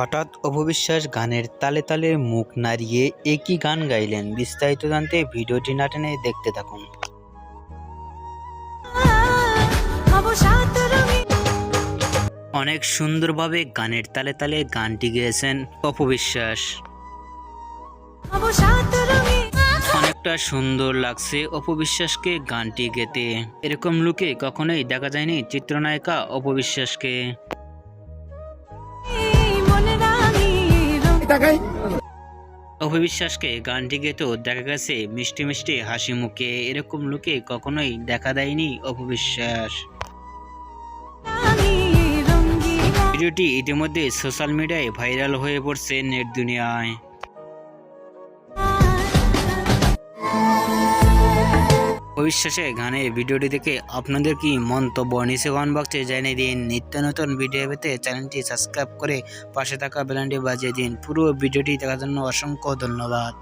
হঠাৎ অপবিশ্বাস গানের তালে তালে মুখ নাড়িয়ে একই গান গাইলেন। বিস্তারিত জানতে ভিডিওটি না টেনে দেখতে থাকুন। অনেক সুন্দরভাবে গানের তালে তালে গানটি গেয়েছেন অপবিশ্বাস। অনেকটা সুন্দর লাগছে অপবিশ্বাসকে গানটি গেতে। এরকম লুকে কখনোই দেখা যায়নি চিত্রনায়িকা অপবিশ্বাসকে। অপবিশ্বাসকে গানটি গেতেও দেখা গেছে মিষ্টি মিষ্টি হাসি মুখে। এরকম লুকে কখনোই দেখা দেয়নি অপবিশ্বাস। ভিডিওটি ইতিমধ্যে সোশ্যাল মিডিয়ায় ভাইরাল হয়ে পড়ছে নেট দুনিয়ায়। অপবিশ্বাসের গানের ভিডিওটি দেখে আপনাদের কি মন্তব্য নিচে কমেন্ট বক্সে জানিয়ে দিন। নিত্য নতুন ভিডিও পেতে চ্যানেলটি সাবস্ক্রাইব করে পাশে থাকা বেল আইকনটি বাজিয়ে দিন। পুরো ভিডিওটি দেখার জন্য অসংখ্য ধন্যবাদ।